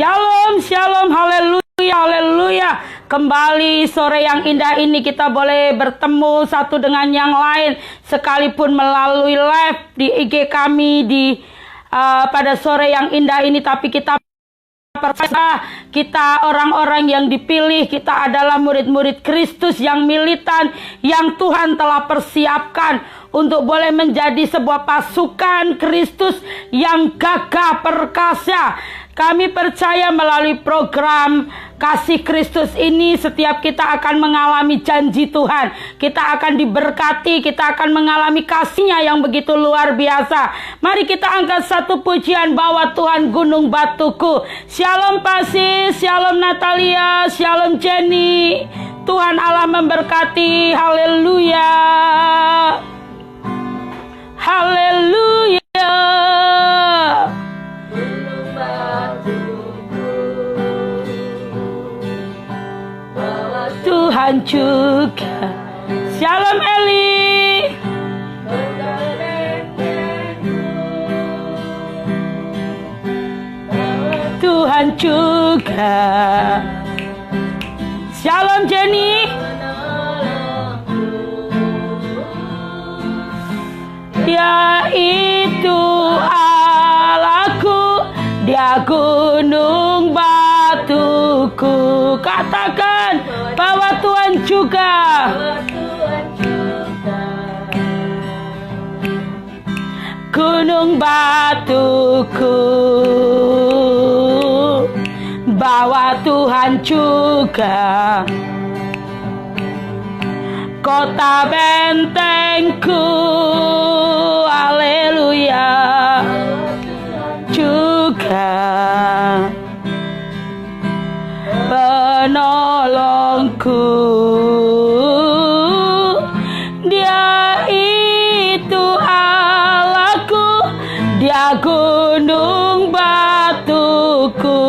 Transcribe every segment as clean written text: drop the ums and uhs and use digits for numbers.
Shalom, shalom, haleluya, haleluya. Kembali sore yang indah ini kita boleh bertemu satu dengan yang lain, sekalipun melalui live di IG kami pada sore yang indah ini. Tapi kita percaya kita orang-orang yang dipilih, kita adalah murid-murid Kristus yang militan, yang Tuhan telah persiapkan untuk boleh menjadi sebuah pasukan Kristus yang gagah perkasa. Kami percaya melalui program Kasih Kristus ini setiap kita akan mengalami janji Tuhan. Kita akan diberkati, kita akan mengalami kasih-Nya yang begitu luar biasa. Mari kita angkat satu pujian, bawa Tuhan gunung batuku. Shalom Pasi, shalom Natalia, shalom Jenny. Tuhan Allah memberkati, haleluya. Haleluya. Tuhan juga. Shalom Eli. Tuhan juga. Shalom Jenny. Dia itu Allahku, Dia gunung batuku. Katakan bahwa Tuhan juga. Gunung batuku, bahwa Tuhan juga. Kota bentengku, haleluya, juga penolongku. Dia itu Allahku, Dia gunung batuku.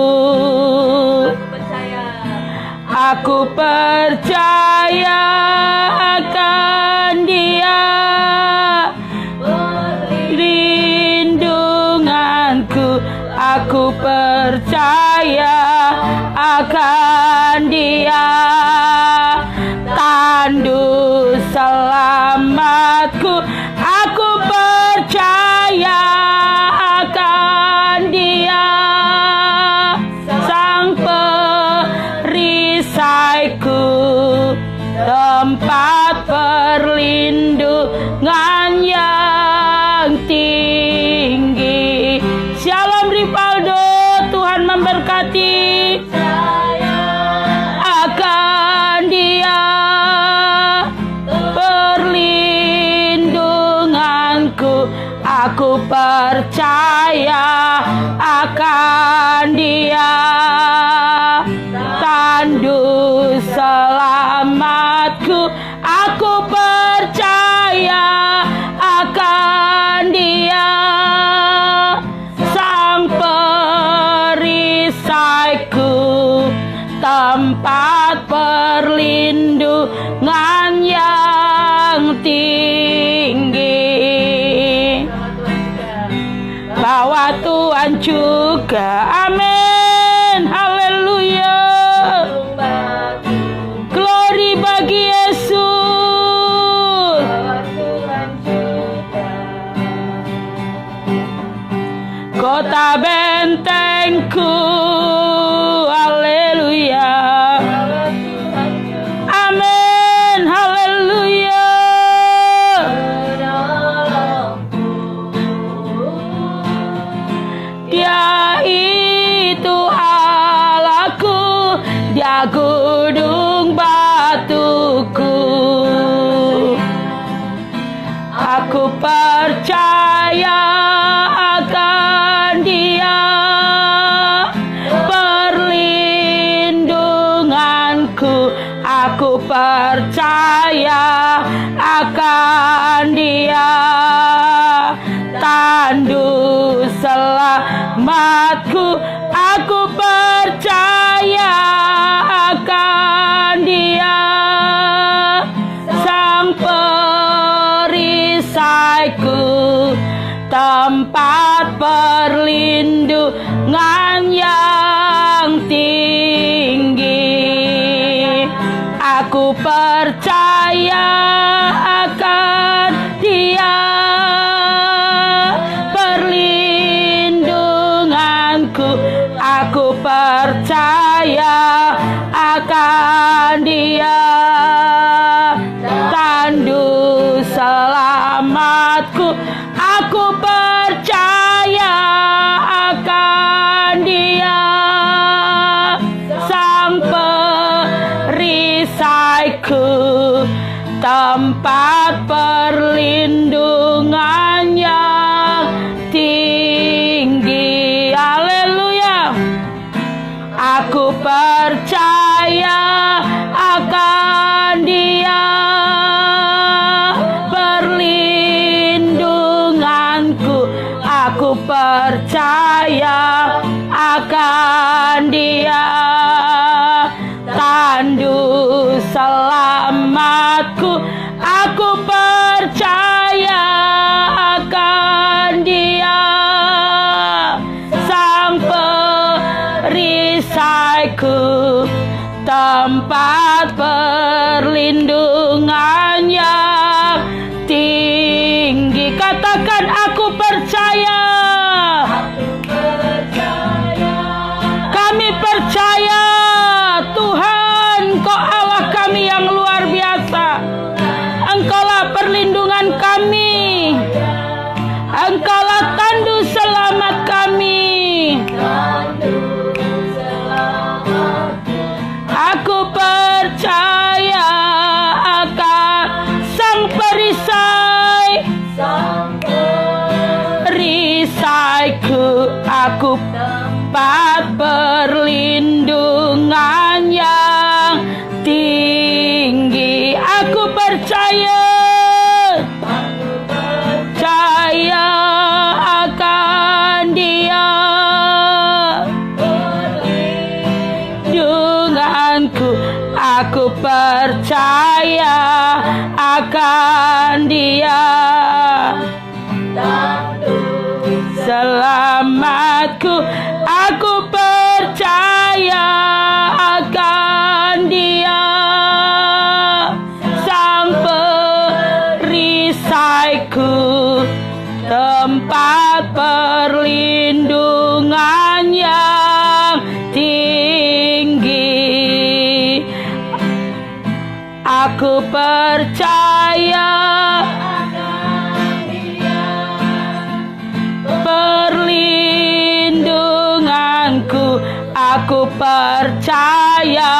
Aku percaya akan Dia, perlindunganku. Aku percaya akan Dia, tanduk selamatku. Aku percaya akan Dia, sang perisaiku, tempat perlindungan yang tinggi. Shalom Ripaldo, Tuhan memberkati. Akan Dia, perlindunganku. Aku percaya akan Dia, tanduk selamatku. Aku percaya akan Dia, sang perisaiku, tempat perlindungan yang tinggi. Bahwa Tuhan juga, amin, haleluya. Glory bagi Yesus. Kota bentengku, haleluya, amin, haleluya. Dia itu Allahku, Dia gunung batuku. Aku percaya akan Dia, perlindunganku. Aku percaya akan Dia, tanduk selamatku. Aku percaya akan Dia, sang perisaiku, tempat tempat perlindungan yang tinggi. Aku percaya akan Dia, perlindunganku. Aku percaya akan Dia, tandu selamatku. Aku percaya akan Dia, Sang perisaiku, tempat perlindungan yang tinggi. Haleluya. Aku percaya akan Dia, perlindunganku. Aku percaya akan Dia, tandu selamatku. Aku percaya akan Dia, Sang perisaiku, tempat perlindungan yang tinggi. Katakan, aku percaya. Kami percaya Tuhan, Kau Allah kami yang luar biasa. Engkaulah perlindungan kami, Engkaulah tandu selamat kami. Aku percaya akan Sang perisai, perisaiku. Aku tempat perlindungan yang tinggi. Aku percaya akan Dia, perlindunganku. Aku percaya akan Dia, selamatku. Aku percaya akan Dia, Sang perisaiku, tempat perlindungan yang tinggi. Aku percaya perlindunganku. Aku percaya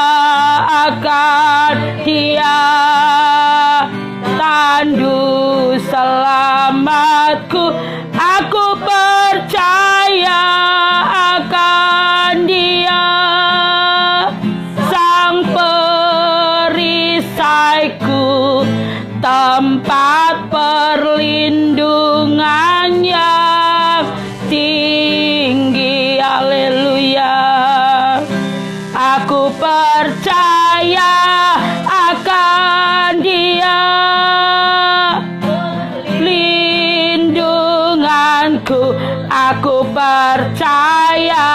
akan Dia, tandu selamatku. Aku percaya akan Dia, Sang perisaiku, tempat perlindungan yang tinggi. Haleluya. Aku percaya akan Dia, perlindunganku. Aku percaya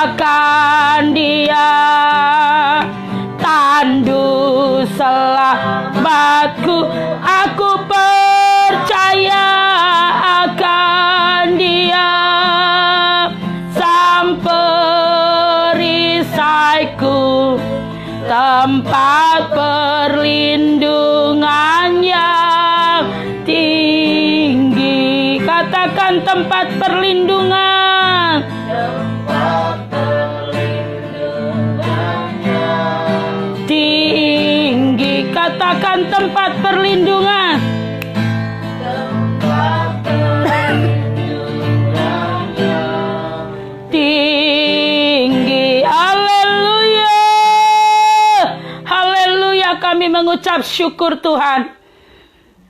akan Dia, tandu selamatku. Aku percaya akan Dia, Sang perisaiku, tempat perlindungan yang tinggi. Katakan, tempat perlindungan. Tinggi. Katakan, tempat perlindungan. Tinggi. Haleluya. Haleluya. Kami mengucap syukur Tuhan.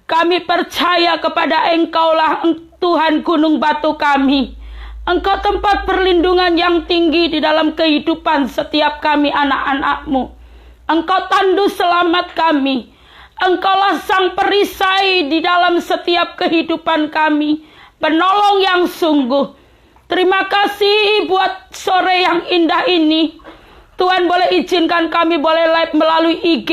Kami percaya kepada Engkaulah Tuhan gunung batu kami. Engkau tempat perlindungan yang tinggi di dalam kehidupan setiap kami anak-anak-Mu. Engkau tandu selamat kami. Engkaulah Sang perisai di dalam setiap kehidupan kami. penolong yang sungguh. Terima kasih buat sore yang indah ini. Tuhan boleh izinkan kami boleh live melalui IG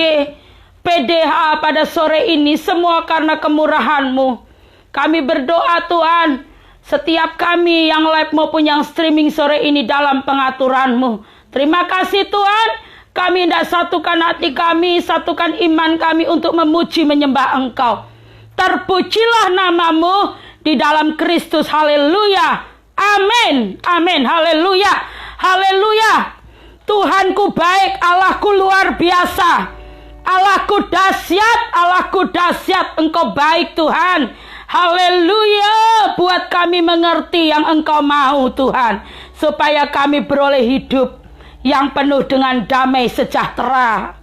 PDH pada sore ini. Semua karena kemurahan-Mu. Kami berdoa Tuhan, setiap kami yang live maupun yang streaming sore ini dalam pengaturan-Mu. Terima kasih Tuhan. Kami hendak satukan hati kami, satukan iman kami untuk memuji menyembah Engkau. Terpujilah nama-Mu di dalam Kristus. Haleluya. Amin. Amin. Haleluya. Haleluya. Tuhanku baik, Allahku luar biasa. Allahku dahsyat, Allahku dahsyat. Engkau baik Tuhan. Haleluya. Buat kami mengerti yang Engkau mau Tuhan. Supaya kami beroleh hidup yang penuh dengan damai sejahtera.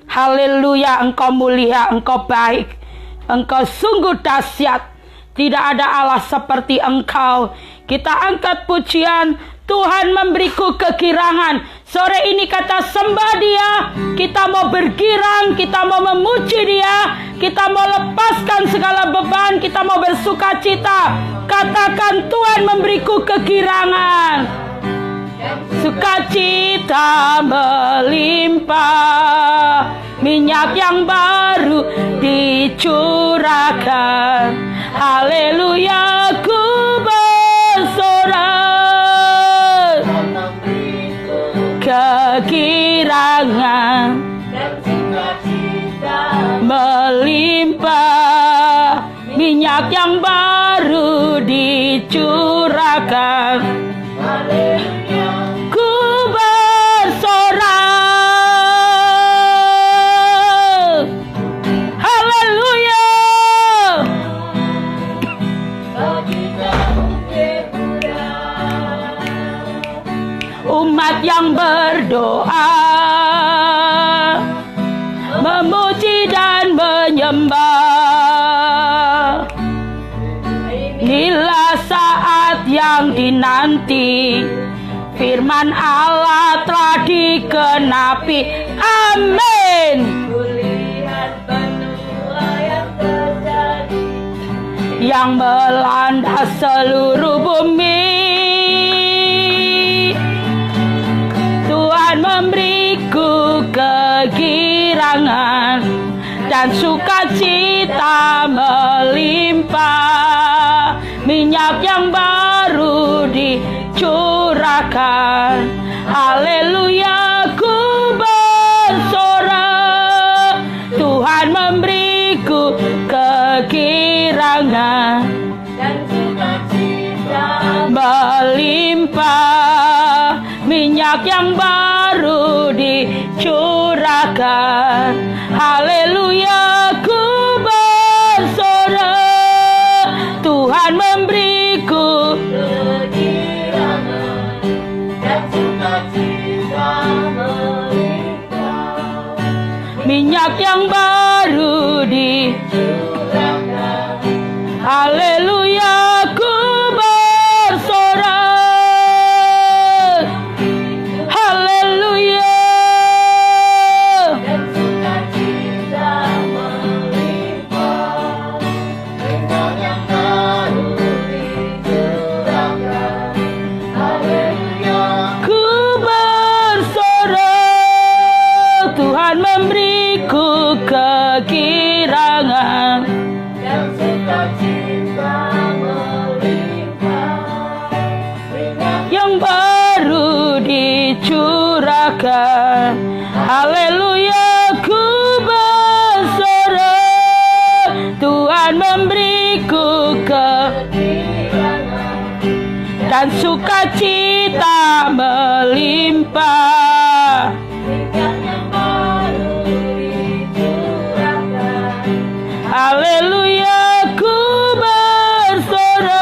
Haleluya. Engkau mulia, Engkau baik. Engkau sungguh dahsyat. Tidak ada Allah seperti Engkau. Kita angkat pujian. Tuhan memberiku kegirangan. Sore ini kata sembah Dia. Kita mau bergirang, kita mau memuji Dia. Kita mau lepaskan segala beban, kita mau bersukacita. Katakan Tuhan memberiku kegirangan. Sukacita melimpah, minyak yang baru dicurahkan. Haleluya, ku bersorak, kegirangan dan sukacita melimpah, minyak yang baru dicurahkan. Haleluya, ku bersorak. Haleluya. Umat yang berdoa, memuji dan menyembah. Inilah saat yang dinanti, firman Allah telah digenapi. Amin. Kulihat benua yang terjadi, yang melanda seluruh bumi. Tuhan memberiku kegirangan dan sukacita melimpah, minyak yang baru dicurahkan. Haleluya, ku bersorak. Tuhan memberiku kegirangan dan sukacita melimpah, minyak yang baru dicurahkan. Haleluya, ku bersorak. Tuhan memberiku kegirangan dan sukacita melimpah, minyak yang baru dicurahkan. Haleluya, ku bersorak. Haleluya, dan sukacita melimpah, minyak yang baru dicurahkan. Haleluya, ku bersorak. Tuhan memberiku kegirangan dan sukacita melimpah, minyak yang baru dicurahkan. Haleluya, ku bersorak. Tuhan memberiku kegirangan dan sukacita melimpah, minyak yang baru dicurahkan. Haleluya, ku bersorak.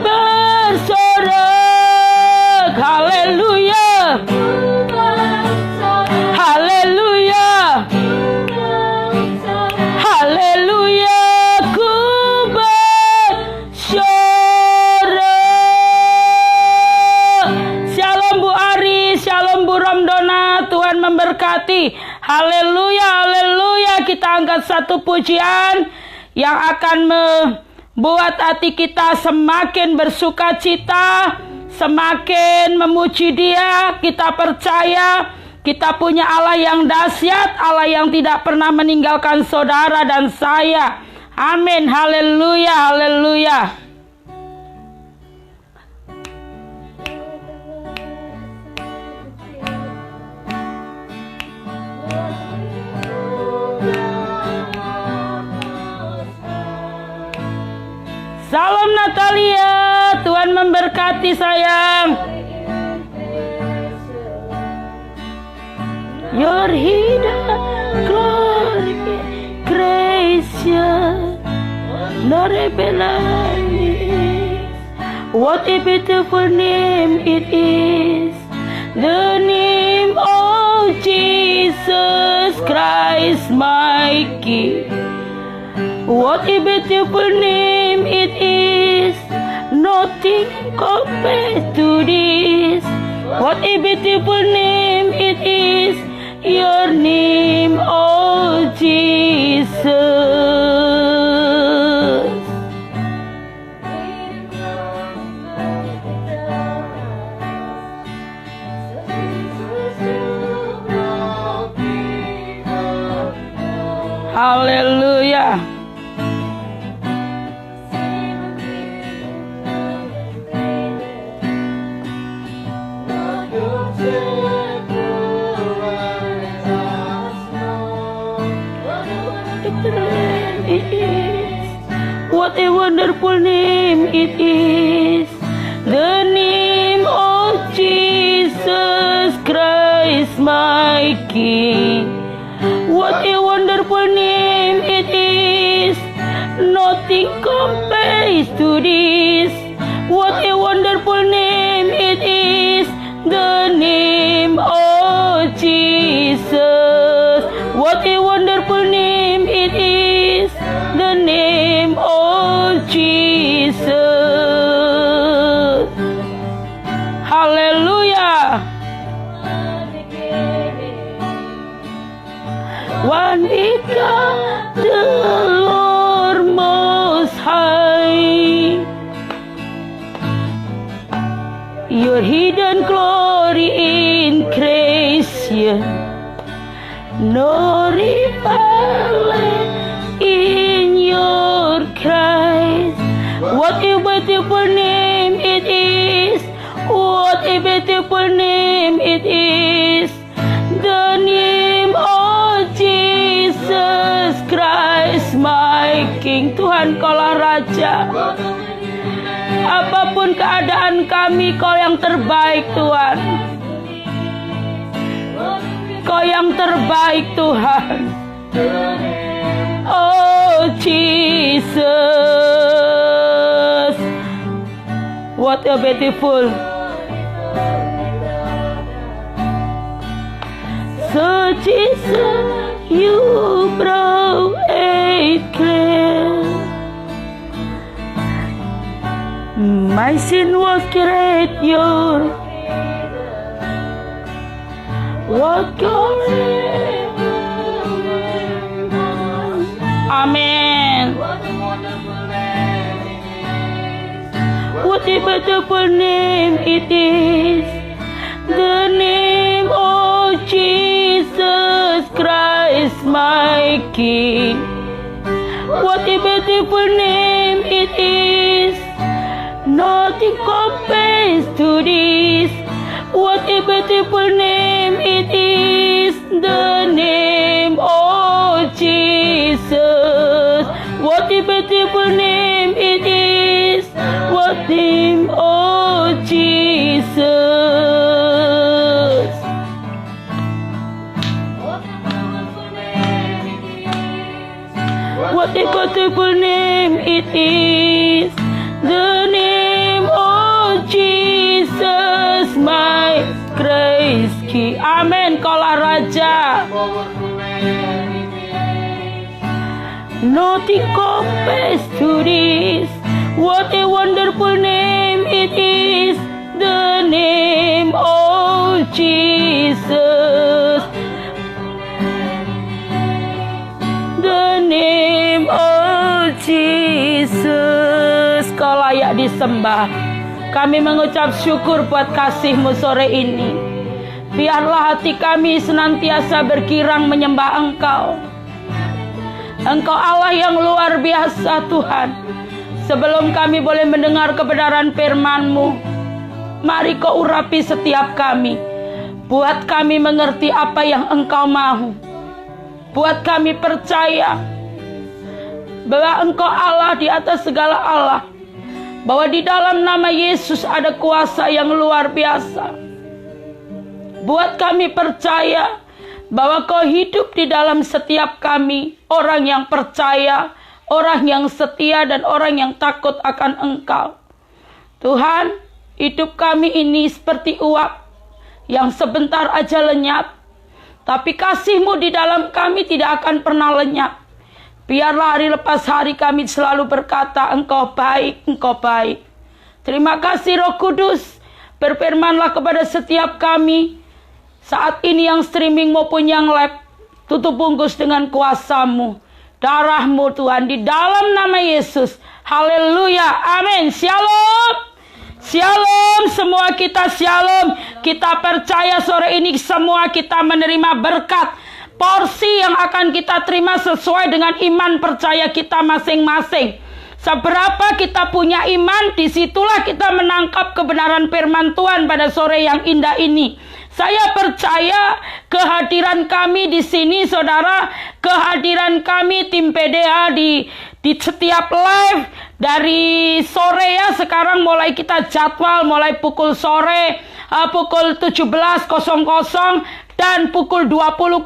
Bersorak. Haleluya. Haleluya. Haleluya, ku bersorak. Shalom Bu Ari, shalom Bu Romdona, Tuhan memberkati. Haleluya, haleluya. Kita angkat satu pujian yang akan membuat hati kita semakin bersuka cita, semakin memuji Dia. Kita percaya kita punya Allah yang dahsyat, Allah yang tidak pernah meninggalkan saudara dan saya. Amin, haleluya, haleluya. Salam Natalia, Tuhan memberkati sayang. Your hidden glory, gracious, not a what a beautiful name it is, the name of Jesus Christ my King. What a beautiful name it is, nothing compares to this. What a beautiful name it is, your name, oh Jesus. Haleluya. What a wonderful name it is, the name of Jesus Christ my King. What a wonderful name it is, nothing compares to this. What a wonderful name it is, the name of Jesus. What a wonderful name it is, the name of Jesus. Hallelujah. One with God, the Lord Most High. Your hidden glory in creation, no rival in your Christ. What a beautiful name it is, what a beautiful name it is, the name of Jesus Christ my King. Tuhan, Kaulah Raja. Apapun keadaan kami, Kau yang terbaik Tuhan. Kau yang terbaik Tuhan. Oh Jesus, what a beautiful. So Jesus, you brought a clear. My sin was great, your what God. Amen. What a beautiful name it is, the name of Jesus Christ my King. What a beautiful name it is, nothing compares to this. What a beautiful name it is, the name of Jesus. What a beautiful name it is, what name of Jesus. What a beautiful name it is, the name of Jesus my grace King. Amin. Kaulah Raja. Nothing compares to this. What a wonderful name it is, the name of Jesus. The name of Yesus, Kau layak disembah. Kami mengucap syukur buat kasih-Mu sore ini. Biarlah hati kami senantiasa berkirang menyembah Engkau. Engkau Allah yang luar biasa Tuhan. Sebelum kami boleh mendengar kebenaran firman-Mu, mari Kau urapi setiap kami. Buat kami mengerti apa yang Engkau mahu. Buat kami percaya bahwa Engkau Allah di atas segala Allah. Bahwa di dalam nama Yesus ada kuasa yang luar biasa. Buat kami percaya bahwa Kau hidup di dalam setiap kami. Orang yang percaya, orang yang setia, dan orang yang takut akan Engkau. Tuhan, hidup kami ini seperti uap yang sebentar aja lenyap. Tapi kasih-Mu di dalam kami tidak akan pernah lenyap. Biarlah hari lepas hari kami selalu berkata, Engkau baik, Engkau baik. Terima kasih Roh Kudus. Berfirmanlah kepada setiap kami. Saat ini yang streaming maupun yang live. Tutup bungkus dengan kuasa-Mu. Darah-Mu Tuhan. Di dalam nama Yesus. Haleluya. Amin. Shalom. Shalom. Semua kita shalom. Kita percaya sore ini semua kita menerima berkat. Porsi yang akan kita terima sesuai dengan iman percaya kita masing-masing. Seberapa kita punya iman, disitulah kita menangkap kebenaran firman Tuhan pada sore yang indah ini. Saya percaya kehadiran kami di sini, saudara, kehadiran kami tim PDA di setiap live dari sore ya. Sekarang mulai kita jadwal mulai pukul sore, pukul 17.00 dan pukul 20.00.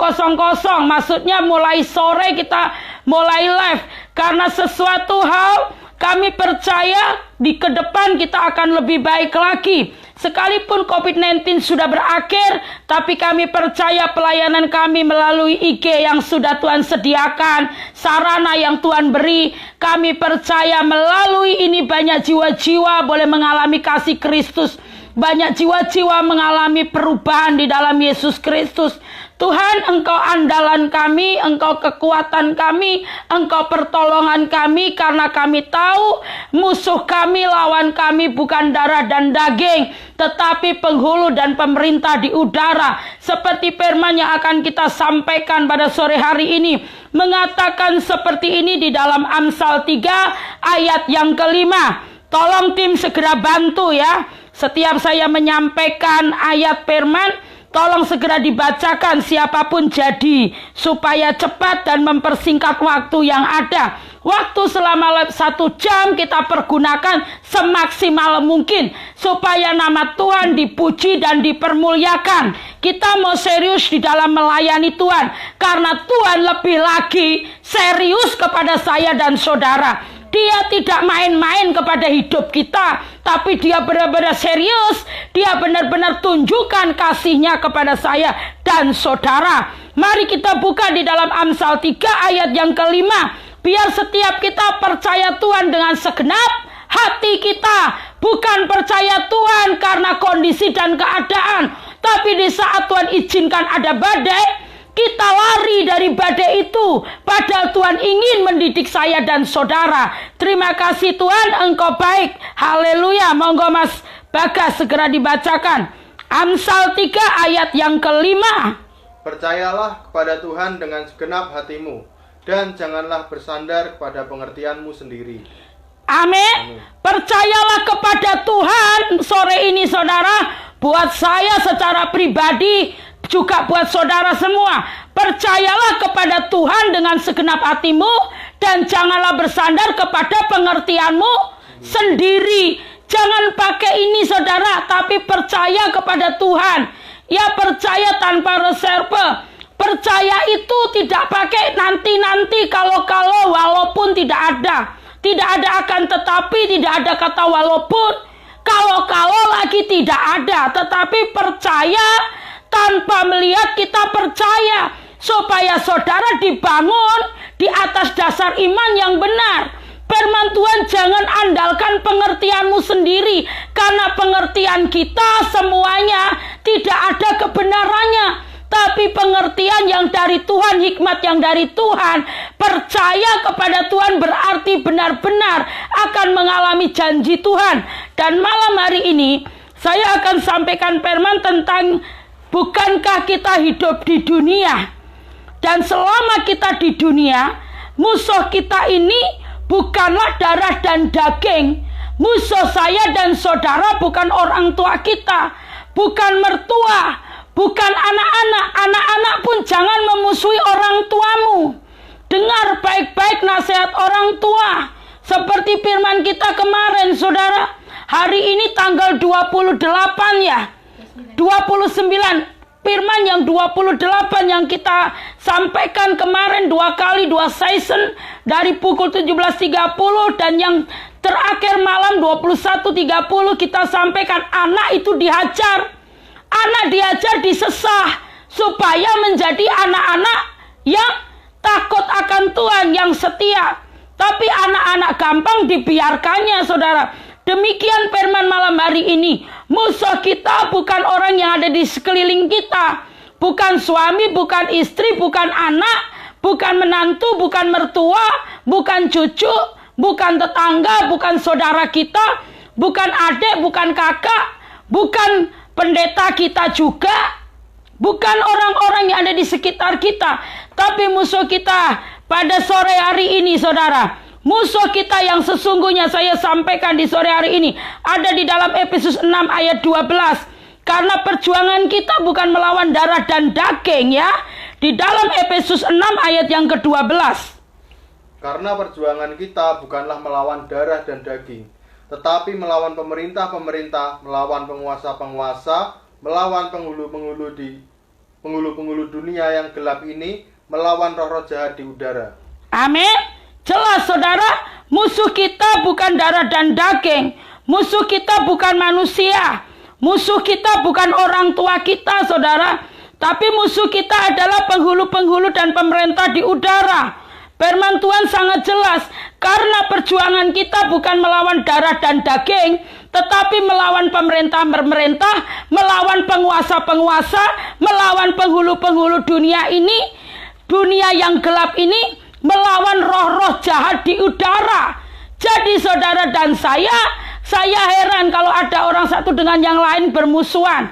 Maksudnya mulai sore kita mulai live. Karena sesuatu hal kami percaya di ke depan kita akan lebih baik lagi. Sekalipun COVID-19 sudah berakhir, tapi kami percaya pelayanan kami melalui IG yang sudah Tuhan sediakan, sarana yang Tuhan beri, kami percaya melalui ini banyak jiwa-jiwa boleh mengalami kasih Kristus. Banyak jiwa-jiwa mengalami perubahan di dalam Yesus Kristus. Tuhan, Engkau andalan kami, Engkau kekuatan kami, Engkau pertolongan kami, karena kami tahu musuh kami, lawan kami bukan darah dan daging, tetapi penghulu dan pemerintah di udara. Seperti firman yang akan kita sampaikan pada sore hari ini, mengatakan seperti ini di dalam Amsal 3 ayat yang kelima. Tolong tim segera bantu ya. Setiap saya menyampaikan ayat firman, tolong segera dibacakan siapapun jadi, supaya cepat dan mempersingkat waktu yang ada. Waktu selama 1 jam kita pergunakan semaksimal mungkin, supaya nama Tuhan dipuji dan dipermuliakan. Kita mau serius di dalam melayani Tuhan, karena Tuhan lebih lagi serius kepada saya dan saudara. Dia tidak main-main kepada hidup kita, tapi dia benar-benar serius. Dia benar-benar tunjukkan kasihnya kepada saya dan saudara. Mari kita buka di dalam Amsal 3 ayat yang kelima. Biar setiap kita percaya Tuhan dengan segenap hati kita. Bukan percaya Tuhan karena kondisi dan keadaan, tapi di saat Tuhan izinkan ada badai, kita lari dari badai itu. Padahal Tuhan ingin mendidik saya dan saudara. Terima kasih Tuhan, Engkau baik. Haleluya. Monggo Mas Bagas segera dibacakan Amsal 3 ayat yang kelima. Percayalah kepada Tuhan dengan segenap hatimu, dan janganlah bersandar kepada pengertianmu sendiri. Amin. Percayalah kepada Tuhan sore ini saudara. Buat saya secara pribadi, juga buat saudara semua, percayalah kepada Tuhan dengan segenap hatimu, dan janganlah bersandar kepada pengertianmu sendiri. Jangan pakai ini saudara, tapi percaya kepada Tuhan. Ya, percaya tanpa reserve. Percaya itu tidak pakai nanti-nanti, kalau-kalau, walaupun tidak ada. Tidak ada akan tetapi, tidak ada kata walaupun. Kalau-kalau lagi tidak ada, tetapi percaya tanpa melihat, kita percaya supaya saudara dibangun di atas dasar iman yang benar. Firman Tuhan, jangan andalkan pengertianmu sendiri, karena pengertian kita semuanya tidak ada kebenarannya. tapi pengertian yang dari Tuhan, hikmat yang dari Tuhan. Percaya kepada Tuhan berarti benar-benar akan mengalami janji Tuhan. Dan malam hari ini saya akan sampaikan firman tentang bukankah kita hidup di dunia, dan selama kita di dunia, musuh kita ini bukanlah darah dan daging. Musuh saya dan saudara bukan orang tua kita, bukan mertua, bukan anak-anak. Anak-anak pun jangan memusuhi orang tuamu. Dengar baik-baik nasihat orang tua. Seperti firman kita kemarin, saudara. Hari ini tanggal 28 ya. 29. Firman yang 28 yang kita sampaikan kemarin 2 kali 2 season dari pukul 17.30 dan yang terakhir malam 21.30 kita sampaikan anak itu dihajar. Anak diajar disesah supaya menjadi anak-anak yang takut akan Tuhan, yang setia. Tapi anak-anak gampang dibiarkannya, saudara. Demikian firman malam hari ini. Musuh kita bukan orang yang ada di sekeliling kita. Bukan suami, bukan istri, bukan anak, bukan menantu, bukan mertua, bukan cucu, bukan tetangga, bukan saudara kita, bukan adik, bukan kakak, bukan pendeta kita juga, bukan orang-orang yang ada di sekitar kita. Tapi musuh kita pada sore hari ini, saudara, musuh kita yang sesungguhnya saya sampaikan di sore hari ini ada di dalam Efesus 6 ayat 12. Karena perjuangan kita bukan melawan darah dan daging, ya. Di dalam Efesus 6 ayat yang ke-12. Karena perjuangan kita bukanlah melawan darah dan daging, tetapi melawan pemerintah-pemerintah, melawan penguasa-penguasa, melawan penghulu-penghulu dunia yang gelap ini, melawan roh-roh jahat di udara. Amin. Jelas, saudara, musuh kita bukan darah dan daging. Musuh kita bukan manusia. Musuh kita bukan orang tua kita, saudara. Tapi musuh kita adalah penghulu-penghulu dan pemerintah di udara. Firman Tuhan sangat jelas. Karena perjuangan kita bukan melawan darah dan daging, tetapi melawan pemerintah-pemerintah, melawan penguasa-penguasa, melawan penghulu-penghulu dunia ini, dunia yang gelap ini, melawan roh-roh jahat di udara. Jadi saudara dan saya heran kalau ada orang satu dengan yang lain bermusuhan.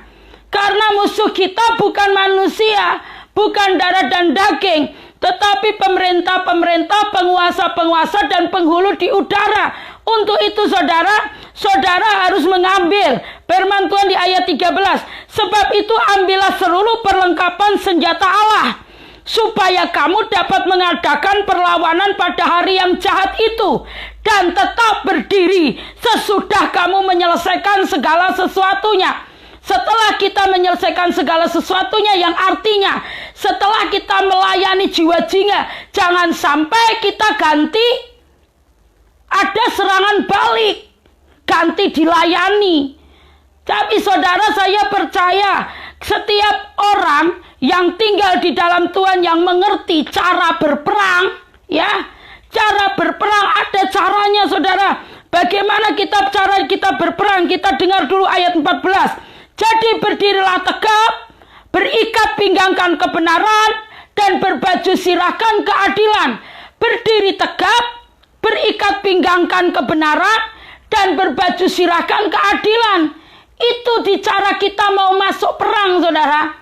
Karena musuh kita bukan manusia, bukan darah dan daging, tetapi pemerintah-pemerintah, penguasa-penguasa, dan penghulu di udara. Untuk itu saudara harus mengambil firman Tuhan di ayat 13. Sebab itu ambillah seluruh perlengkapan senjata Allah, supaya kamu dapat mengadakan perlawanan pada hari yang jahat itu, dan tetap berdiri sesudah kamu menyelesaikan segala sesuatunya. Setelah kita menyelesaikan segala sesuatunya, yang artinya setelah kita melayani jiwa-jiwa, jangan sampai kita ganti ada serangan balik, ganti dilayani. Tapi saudara, saya percaya setiap orang yang tinggal di dalam Tuhan, yang mengerti cara berperang, ya, cara berperang ada caranya, saudara. Bagaimana cara kita berperang? Kita dengar dulu ayat 14. Jadi berdirilah tegap, berikat pinggangkan kebenaran, dan berbaju sirahkan keadilan. Berdiri tegap, berikat pinggangkan kebenaran, dan berbaju sirahkan keadilan. Itu di cara kita mau masuk perang, saudara.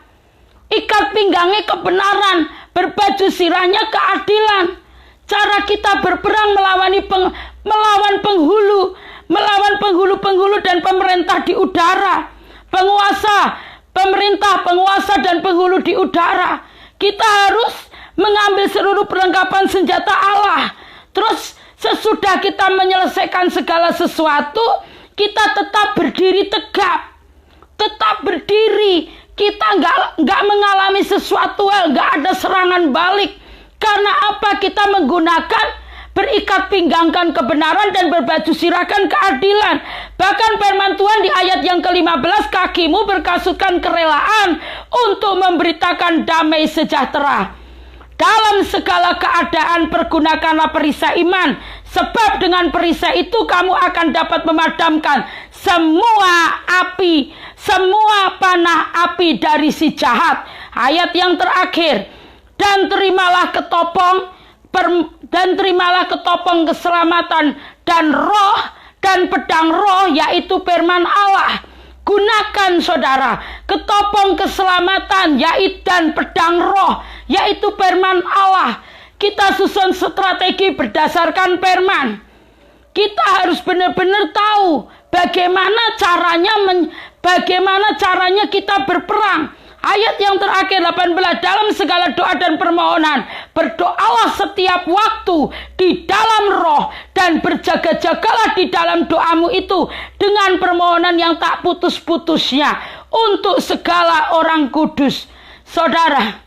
Ikat pinggangnya kebenaran, berbaju sirahnya keadilan. Cara kita berperang melawan penghulu-penghulu dan pemerintah di udara. Pemerintah, penguasa, dan penghulu di udara. Kita harus mengambil seluruh perlengkapan senjata Allah. Terus sesudah kita menyelesaikan segala sesuatu, kita tetap berdiri tegap. Tetap berdiri. Kita nggak mengalami sesuatu hal, nggak ada serangan balik. Karena apa? Kita menggunakan berikat pinggangkan kebenaran dan berbaju sirahkan keadilan. Bahkan firman Tuhan di ayat yang ke-15, kakimu berkasutkan kerelaan untuk memberitakan damai sejahtera. Dalam segala keadaan pergunakanlah perisai iman, sebab dengan perisai itu kamu akan dapat memadamkan semua panah api dari si jahat. Ayat yang terakhir, dan terimalah ketopong keselamatan dan roh dan pedang roh, yaitu firman Allah. Gunakan saudara ketopong keselamatan yaitu dan pedang roh, yaitu firman Allah. Kita susun strategi berdasarkan firman. Kita harus benar-benar tahu bagaimana caranya kita berperang. Ayat yang terakhir 18, dalam segala doa dan permohonan berdoalah setiap waktu di dalam roh, dan berjaga-jagalah di dalam doamu itu dengan permohonan yang tak putus-putusnya untuk segala orang kudus. Saudara,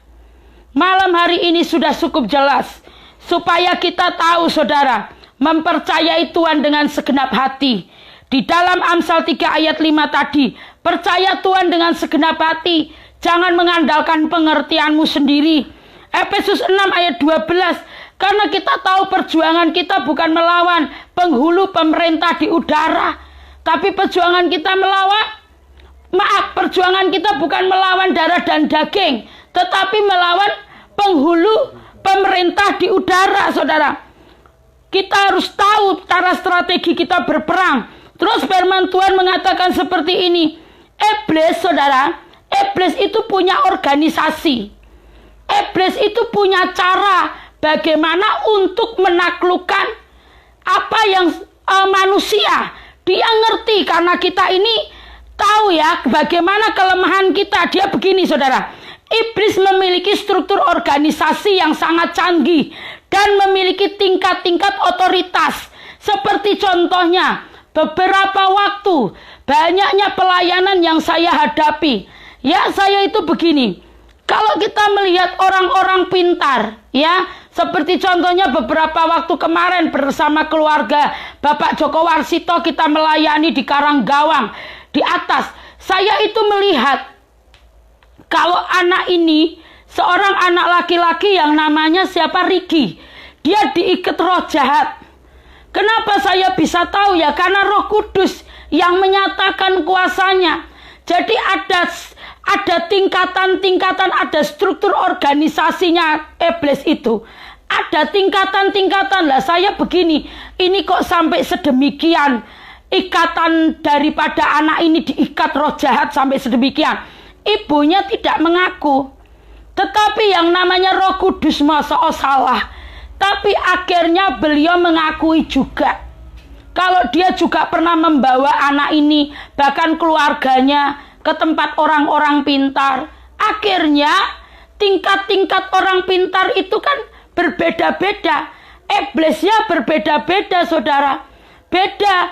malam hari ini sudah cukup jelas supaya kita tahu, saudara, mempercayai Tuhan dengan segenap hati. Di dalam Amsal 3 ayat 5 tadi, percaya Tuhan dengan segenap hati. Jangan mengandalkan pengertianmu sendiri. Efesus 6 ayat 12. Karena kita tahu perjuangan kita bukan melawan penghulu pemerintah di udara. Tapi perjuangan kita bukan melawan darah dan daging. Tetapi melawan penghulu pemerintah di udara, saudara. Kita harus tahu cara strategi kita berperang. Terus firman Tuhan mengatakan seperti ini. Iblis itu punya organisasi. Iblis itu punya cara bagaimana untuk menaklukkan apa yang manusia. Dia ngerti karena kita ini tahu ya bagaimana kelemahan kita. Dia begini, saudara. Iblis memiliki struktur organisasi yang sangat canggih dan memiliki tingkat-tingkat otoritas. Seperti contohnya, beberapa waktu banyaknya pelayanan yang saya hadapi. Ya, saya itu begini. Kalau kita melihat orang-orang pintar, ya, seperti contohnya beberapa waktu kemarin bersama keluarga Bapak Joko Warsito kita melayani di Karanggawang, di atas. Saya itu melihat kalau anak ini, seorang anak laki-laki yang namanya siapa, Riki. Dia diikat roh jahat. Kenapa saya bisa tahu ya? Karena Roh Kudus yang menyatakan kuasanya. Jadi ada tingkatan-tingkatan, ada struktur organisasinya iblis itu. Ada tingkatan-tingkatan. Lah saya begini, ini kok sampai sedemikian ikatan daripada anak ini diikat roh jahat sampai sedemikian. Ibunya tidak mengaku. Tetapi yang namanya Roh Kudus masa salah. Tapi akhirnya beliau mengakui juga. Kalau dia juga pernah membawa anak ini, bahkan keluarganya, ke tempat orang-orang pintar. Akhirnya tingkat-tingkat orang pintar itu kan berbeda-beda. Iblisnya berbeda-beda, saudara. Beda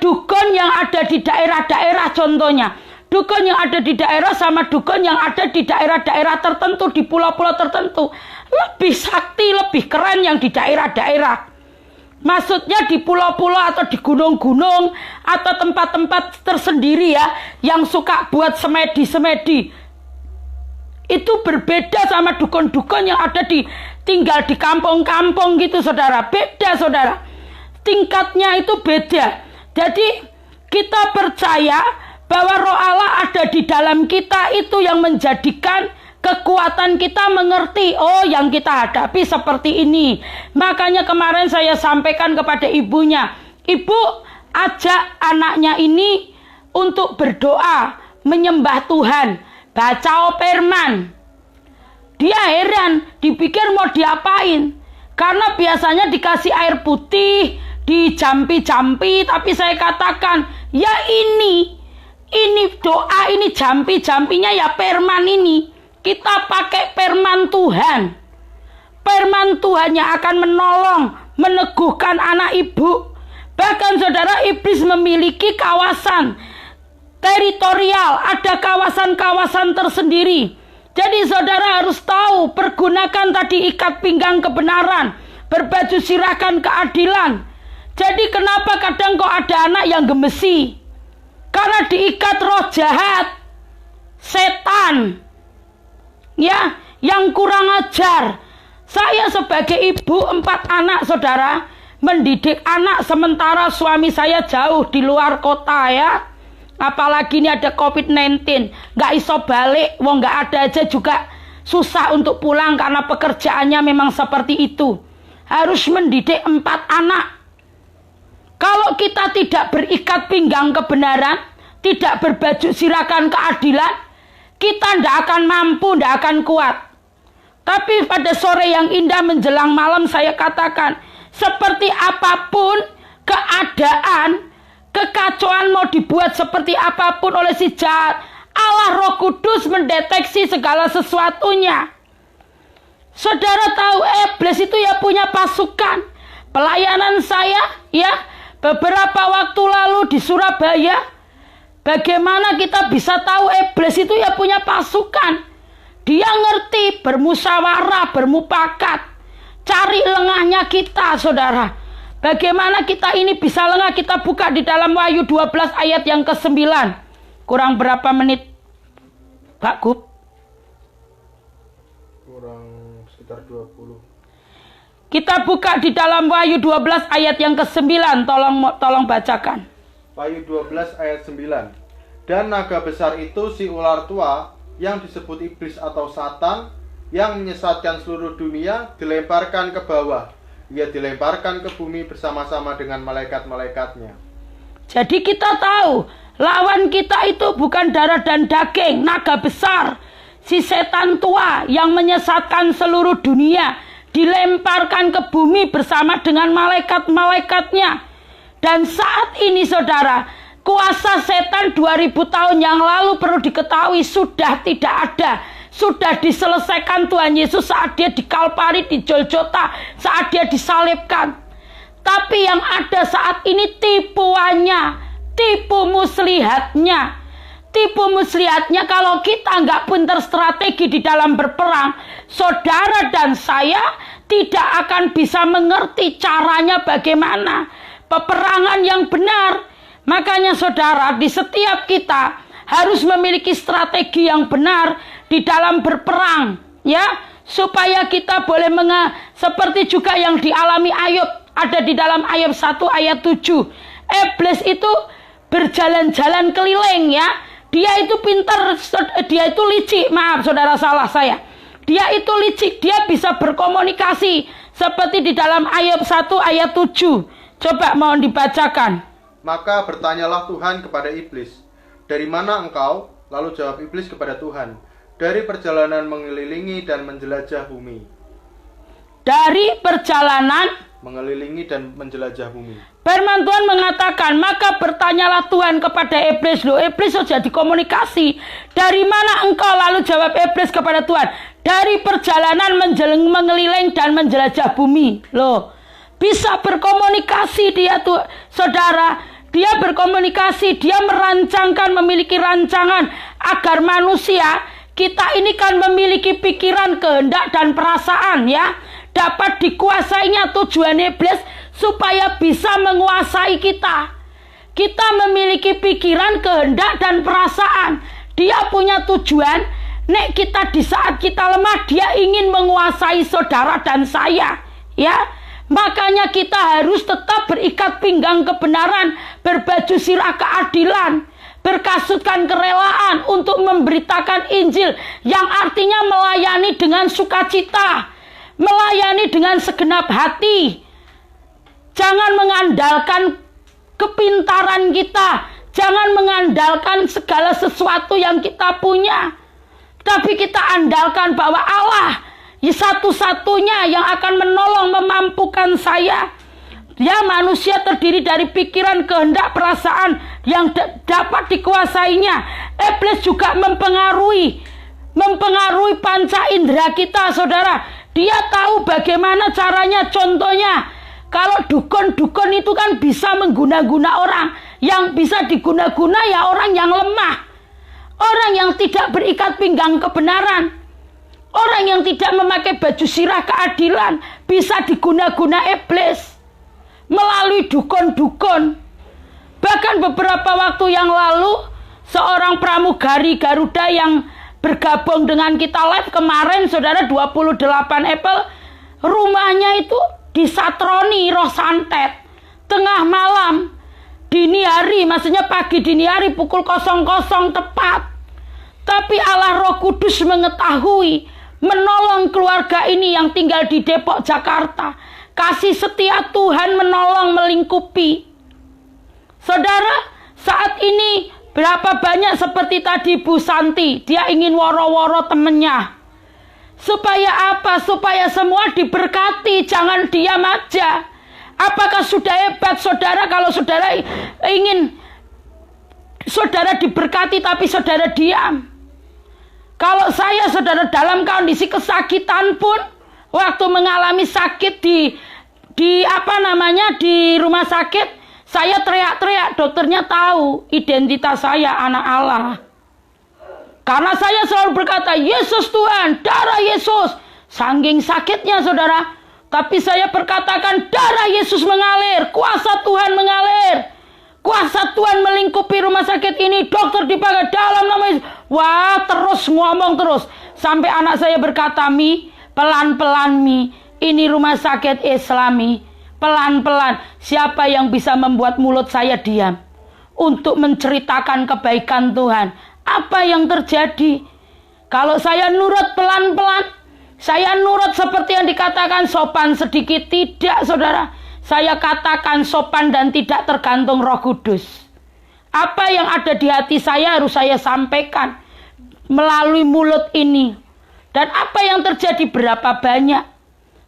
dukun yang ada di daerah-daerah contohnya. Dukun yang ada di daerah sama dukun yang ada di daerah-daerah tertentu, di pulau-pulau tertentu. Lebih sakti, lebih keren yang di daerah-daerah. Maksudnya di pulau-pulau atau di gunung-gunung atau tempat-tempat tersendiri ya, yang suka buat semedi-semedi. Itu berbeda sama dukun-dukun yang ada tinggal di kampung-kampung gitu, saudara. Beda, saudara. Tingkatnya itu beda. Jadi kita percaya bahwa Roh Allah ada di dalam kita, itu yang menjadikan kekuatan kita mengerti, oh yang kita hadapi seperti ini. Makanya kemarin saya sampaikan kepada ibunya, ibu ajak anaknya ini untuk berdoa, menyembah Tuhan, baca firman. Dia heran, dipikir mau diapain. Karena biasanya dikasih air putih, dijampi-jampi, tapi saya katakan, ya ini doa, ini jampi-jampinya ya firman ini. Kita pakai firman Tuhan. Firman Tuhan yang akan menolong, meneguhkan anak ibu. Bahkan saudara, iblis memiliki kawasan teritorial, ada kawasan-kawasan tersendiri. Jadi saudara harus tahu, pergunakan tadi ikat pinggang kebenaran, berbaju sirahkan keadilan. Jadi kenapa kadang kok ada anak yang gemesi? Karena diikat roh jahat, setan. Ya, yang kurang ajar. Saya sebagai ibu 4 anak, saudara, mendidik anak sementara suami saya jauh di luar kota ya. Apalagi ini ada COVID-19, nggak iso balik, wong nggak ada aja juga susah untuk pulang karena pekerjaannya memang seperti itu. Harus mendidik 4 anak. Kalau kita tidak berikat pinggang kebenaran, tidak berbaju sirakan keadilan, kita tidak akan mampu, tidak akan kuat. Tapi pada sore yang indah menjelang malam saya katakan, seperti apapun keadaan, kekacauan mau dibuat seperti apapun oleh si jahat, Allah Roh Kudus mendeteksi segala sesuatunya. Saudara tahu iblis itu ya punya pasukan. Pelayanan saya ya beberapa waktu lalu di Surabaya, bagaimana kita bisa tahu iblis itu ya punya pasukan. Dia ngerti bermusyawarah, bermufakat, cari lengahnya kita, saudara. Bagaimana kita ini bisa lengah? Kita buka di dalam Wahyu 12 ayat yang ke-9. Kurang berapa menit, Pak Gub? Kurang sekitar 20. Kita buka di dalam Wahyu 12 ayat yang ke-9. Tolong bacakan. Wahyu 12 ayat 9. Dan naga besar itu si ular tua yang disebut iblis atau Satan, yang menyesatkan seluruh dunia, dilemparkan ke bawah. Ia dilemparkan ke bumi bersama-sama dengan malaikat-malaikatnya. Jadi kita tahu lawan kita itu bukan darah dan daging, naga besar, si setan tua yang menyesatkan seluruh dunia, dilemparkan ke bumi bersama dengan malaikat-malaikatnya. Dan saat ini saudara, kuasa setan 2000 tahun yang lalu perlu diketahui sudah tidak ada. Sudah diselesaikan Tuhan Yesus saat dia di Kalvari, di Golgota, saat dia disalibkan. Tapi yang ada saat ini tipuannya, tipu muslihatnya. Tipu muslihatnya kalau kita nggak pintar strategi di dalam berperang, saudara dan saya tidak akan bisa mengerti caranya bagaimana. Peperangan yang benar. Makanya saudara, di setiap kita harus memiliki strategi yang benar di dalam berperang, ya, supaya kita boleh seperti juga yang dialami Ayub, ada di dalam Ayub 1 ayat 7. Iblis itu berjalan-jalan keliling, ya. Dia itu pintar, dia itu licik. Maaf saudara, salah saya. Dia itu licik, dia bisa berkomunikasi seperti di dalam Ayub 1 ayat 7. Coba mohon dibacakan. Maka bertanyalah Tuhan kepada iblis, dari mana engkau? Lalu jawab iblis kepada Tuhan, dari perjalanan mengelilingi dan menjelajah bumi. Dari perjalanan mengelilingi dan menjelajah bumi. Firman Tuhan mengatakan, maka bertanyalah Tuhan kepada iblis. Loh, iblis sudah dikomunikasi. Dari mana engkau? Lalu jawab iblis kepada Tuhan, dari perjalanan mengeliling dan menjelajah bumi. Loh, bisa berkomunikasi dia tuh, saudara. Dia berkomunikasi, dia merancangkan, memiliki rancangan agar manusia, kita ini kan memiliki pikiran, kehendak, dan perasaan, ya. Dapat dikuasainya tujuan iblis supaya bisa menguasai kita. Kita memiliki pikiran, kehendak, dan perasaan. Dia punya tujuan, nek kita di saat kita lemah, dia ingin menguasai saudara dan saya, ya. Makanya kita harus tetap berikat pinggang kebenaran, berbaju sirah keadilan, berkasutkan kerelaan untuk memberitakan Injil, yang artinya melayani dengan sukacita, melayani dengan segenap hati. Jangan mengandalkan kepintaran kita, jangan mengandalkan segala sesuatu yang kita punya, tapi kita andalkan bahwa Allah satu-satunya yang akan menolong, memampukan saya. Ya, manusia terdiri dari pikiran, kehendak, perasaan yang dapat dikuasainya. Iblis juga mempengaruhi panca indera kita, saudara. Dia tahu bagaimana caranya. Contohnya, kalau dukun-dukun itu kan bisa mengguna-guna orang. Yang bisa diguna-guna ya orang yang lemah, orang yang tidak berikat pinggang kebenaran, orang yang tidak memakai baju sirah keadilan. Bisa diguna-guna iblis melalui dukun-dukun. Bahkan beberapa waktu yang lalu, seorang pramugari Garuda yang bergabung dengan kita live kemarin, saudara, 28 April, rumahnya itu disatroni roh santet. Tengah malam, dini hari, maksudnya pagi dini hari pukul 00 tepat. Tapi Allah Roh Kudus mengetahui, menolong keluarga ini yang tinggal di Depok, Jakarta. Kasih setia Tuhan menolong, melingkupi. Saudara, saat ini berapa banyak seperti tadi Bu Santi, dia ingin woro-woro temennya. Supaya apa? Supaya semua diberkati, jangan diam aja. Apakah sudah hebat saudara kalau saudara ingin saudara diberkati tapi saudara diam? Kalau saya saudara dalam kondisi kesakitan pun, waktu mengalami sakit di rumah sakit, saya teriak-teriak, dokternya tahu identitas saya anak Allah. Karena saya selalu berkata, Yesus Tuhan, darah Yesus. Saking sakitnya saudara, tapi saya berkatakan darah Yesus mengalir, kuasa Tuhan mengalir. Kuasa Tuhan melingkupi rumah sakit ini, dokter dipakai dalam nama Yesus. Wah, terus ngomong terus. Sampai anak saya berkata, Mi, pelan-pelan Mi, ini rumah sakit Islami. Pelan-pelan, siapa yang bisa membuat mulut saya diam? Untuk menceritakan kebaikan Tuhan. Apa yang terjadi? Kalau saya nurut pelan-pelan, saya nurut seperti yang dikatakan sopan sedikit, tidak saudara. Saya katakan sopan dan tidak tergantung Roh Kudus. Apa yang ada di hati saya harus saya sampaikan melalui mulut ini. Dan apa yang terjadi, berapa banyak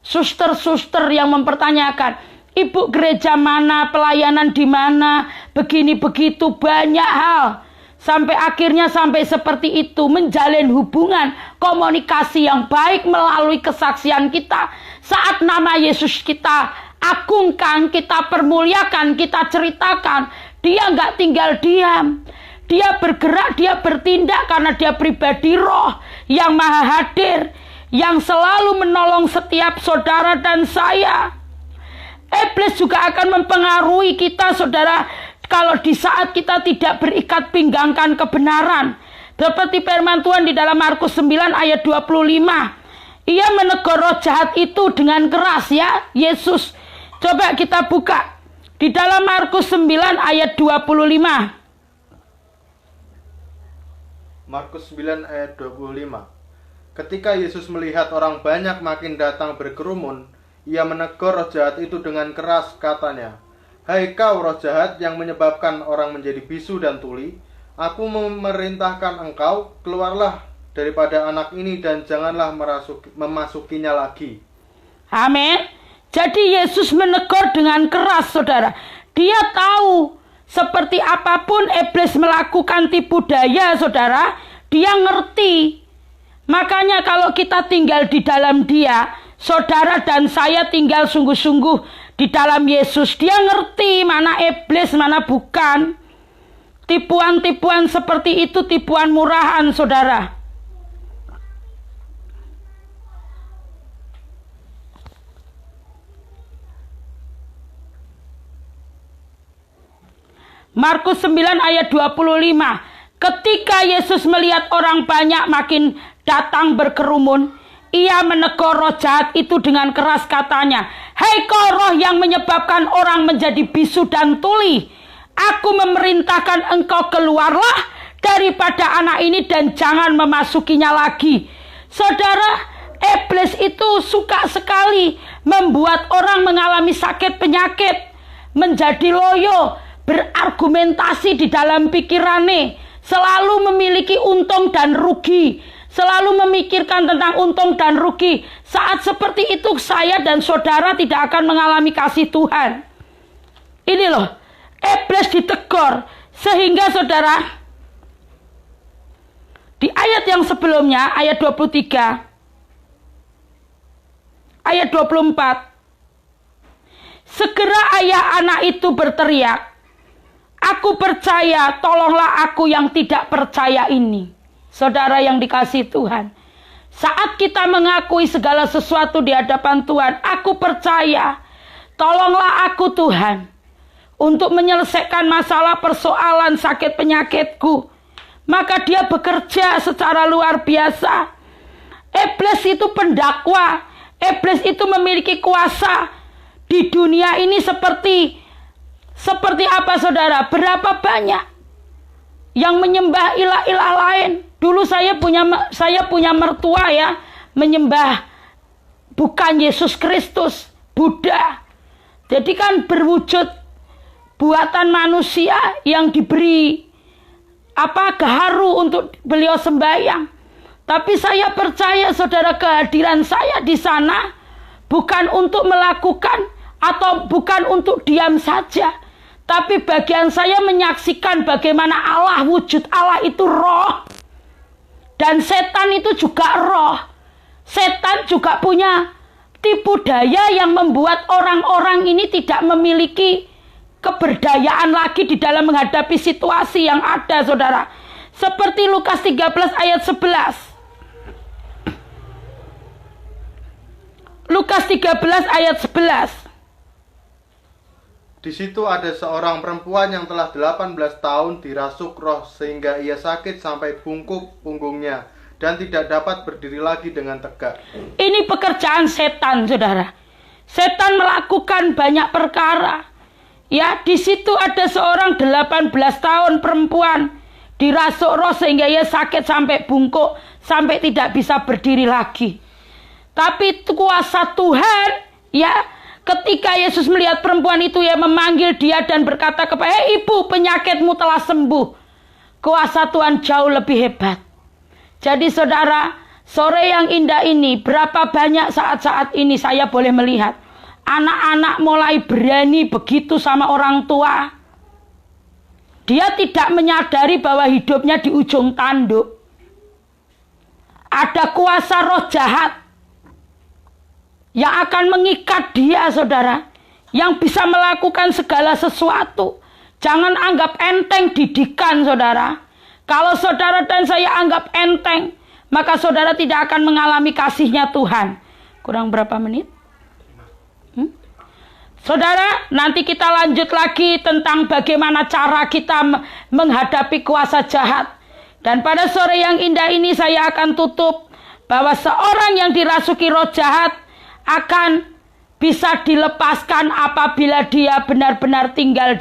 suster-suster yang mempertanyakan, ibu gereja mana, pelayanan di mana, begini begitu, banyak hal. Sampai akhirnya sampai seperti itu, menjalin hubungan komunikasi yang baik melalui kesaksian kita. Saat nama Yesus kita agungkan, kita permuliakan, kita ceritakan, dia nggak tinggal diam. Dia bergerak, dia bertindak karena dia pribadi roh yang maha hadir, yang selalu menolong setiap saudara dan saya. Iblis juga akan mempengaruhi kita saudara, kalau di saat kita tidak berikat pinggangkan kebenaran. Seperti firman Tuhan di dalam Markus 9 ayat 25. Ia menegur roh jahat itu dengan keras ya, Yesus. Coba kita buka di dalam Markus 9 ayat 25. Markus 9 ayat 25. Ketika Yesus melihat orang banyak makin datang berkerumun, ia menegur roh jahat itu dengan keras, katanya, Hai kau roh jahat yang menyebabkan orang menjadi bisu dan tuli, aku memerintahkan engkau, keluarlah daripada anak ini dan janganlah memasukinya lagi. Amin. Jadi Yesus menegur dengan keras saudara. Dia tahu seperti apapun iblis melakukan tipu daya saudara, dia ngerti. Makanya kalau kita tinggal di dalam dia, saudara dan saya tinggal sungguh-sungguh di dalam Yesus, dia ngerti mana iblis, mana bukan. Tipuan-tipuan seperti itu tipuan murahan saudara. Markus 9 ayat 25. Ketika Yesus melihat orang banyak makin datang berkerumun, ia menegur roh jahat itu dengan keras, katanya, Hai kau roh yang menyebabkan orang menjadi bisu dan tuli, aku memerintahkan engkau keluarlah daripada anak ini dan jangan memasukinya lagi. Saudara, iblis itu suka sekali membuat orang mengalami sakit penyakit, menjadi loyo, berargumentasi di dalam pikirannya, selalu memiliki untung dan rugi, selalu memikirkan tentang untung dan rugi. Saat seperti itu saya dan saudara tidak akan mengalami kasih Tuhan. Ini loh, iblis ditegur sehingga saudara di ayat yang sebelumnya, ayat 23, ayat 24, segera ayah anak itu berteriak, Aku percaya, tolonglah aku yang tidak percaya ini. Saudara yang dikasihi Tuhan, saat kita mengakui segala sesuatu di hadapan Tuhan, aku percaya, tolonglah aku Tuhan, untuk menyelesaikan masalah persoalan sakit penyakitku. Maka dia bekerja secara luar biasa. Iblis itu pendakwa, iblis itu memiliki kuasa di dunia ini seperti Seperti apa saudara? Berapa banyak yang menyembah ilah-ilah lain? Dulu saya punya mertua ya, menyembah bukan Yesus Kristus, Buddha. Jadi kan berwujud buatan manusia yang diberi gaharu untuk beliau sembahyang. Tapi saya percaya saudara, kehadiran saya di sana bukan untuk melakukan atau bukan untuk diam saja. Tapi bagian saya menyaksikan bagaimana Allah, wujud Allah itu roh. Dan setan itu juga roh. Setan juga punya tipu daya yang membuat orang-orang ini tidak memiliki keberdayaan lagi di dalam menghadapi situasi yang ada, saudara. Seperti Lukas 13 ayat 11. Lukas 13 ayat 11. Di situ ada seorang perempuan yang telah 18 tahun dirasuk roh sehingga ia sakit sampai bungkuk punggungnya dan tidak dapat berdiri lagi dengan tegak. Ini pekerjaan setan, saudara. Setan melakukan banyak perkara. Ya, di situ ada seorang 18 tahun perempuan dirasuk roh sehingga ia sakit sampai bungkuk, sampai tidak bisa berdiri lagi. Tapi kuasa Tuhan, ya, ketika Yesus melihat perempuan itu, ya memanggil dia dan berkata kepada, ibu, penyakitmu telah sembuh. Kuasa Tuhan jauh lebih hebat. Jadi saudara, sore yang indah ini, berapa banyak saat-saat ini saya boleh melihat anak-anak mulai berani begitu sama orang tua. Dia tidak menyadari bahwa hidupnya di ujung tanduk. Ada kuasa roh jahat yang akan mengikat dia, saudara, yang bisa melakukan segala sesuatu. Jangan anggap enteng didikan, saudara. Kalau saudara dan saya anggap enteng, maka saudara tidak akan mengalami kasihnya Tuhan. Kurang berapa menit? Saudara, nanti kita lanjut lagi tentang bagaimana cara kita menghadapi kuasa jahat. Dan pada sore yang indah ini saya akan tutup bahwa seorang yang dirasuki roh jahat akan bisa dilepaskan apabila dia benar-benar ditinggal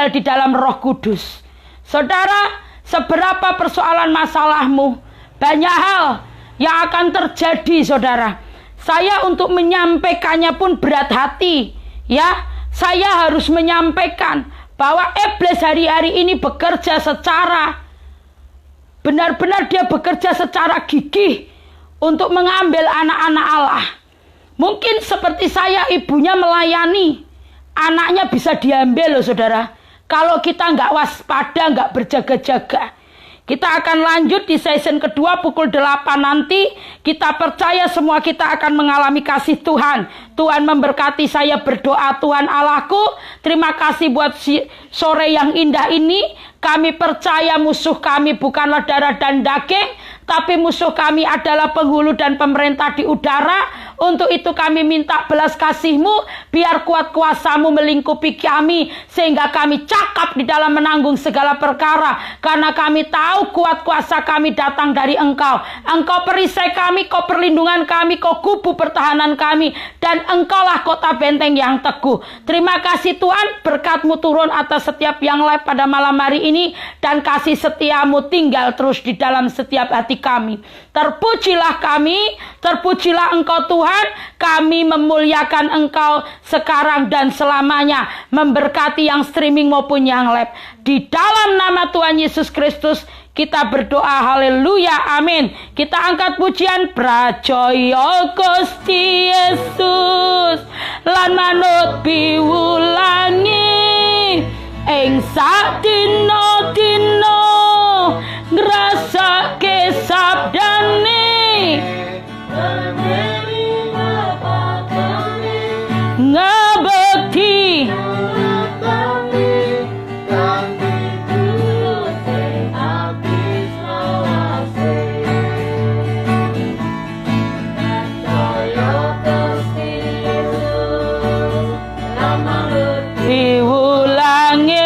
di dalam Roh Kudus. Saudara, seberapa persoalan masalahmu, banyak hal yang akan terjadi, saudara. Saya untuk menyampaikannya pun berat hati, ya. Saya harus menyampaikan bahwa iblis hari-hari ini bekerja secara benar-benar, dia bekerja secara gigih untuk mengambil anak-anak Allah. Mungkin seperti saya, ibunya melayani, anaknya bisa diambil loh, saudara. Kalau kita nggak waspada, nggak berjaga-jaga. Kita akan lanjut di season kedua pukul 8 nanti. Kita percaya semua kita akan mengalami kasih Tuhan. Tuhan memberkati. Saya berdoa, Tuhan Allahku, terima kasih buat sore yang indah ini. Kami percaya musuh kami bukanlah darah dan daging, tapi musuh kami adalah penghulu dan pemerintah di udara. Untuk itu kami minta belas kasih-Mu, biar kuat kuasa-Mu melingkupi kami, sehingga kami cakap di dalam menanggung segala perkara. Karena kami tahu kuat kuasa kami datang dari Engkau. Engkau perisai kami, Kau perlindungan kami, Kau kubu pertahanan kami, dan Engkaulah kota benteng yang teguh. Terima kasih Tuhan, berkat-Mu turun atas setiap yang live pada malam hari ini, dan kasih setia-Mu tinggal terus di dalam setiap hati kami. Terpujilah kami, terpujilah Engkau Tuhan. Kami memuliakan Engkau sekarang dan selamanya, memberkati yang streaming maupun yang live. Di dalam nama Tuhan Yesus Kristus kita berdoa, haleluya, amin. Kita angkat pujian, prajoyo Gusti Yesus lan manut piwulangi ing sak dina-dina ngrasake sabdane ngabekti diulangi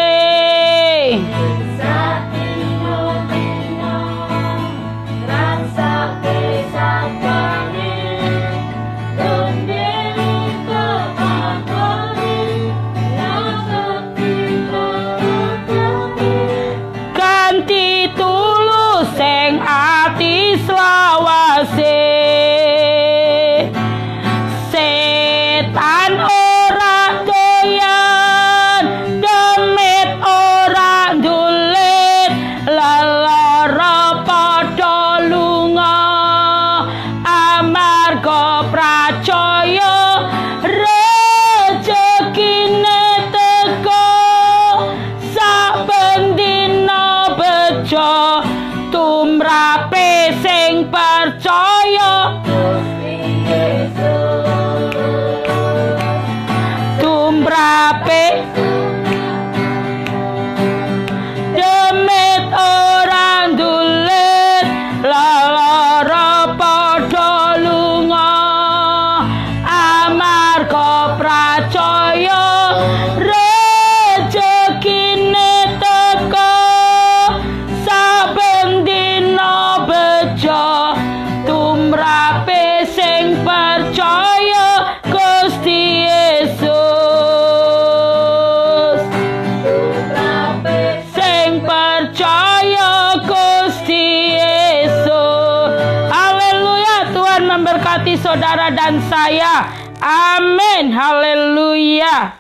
saudara dan saya. Amin. Haleluya.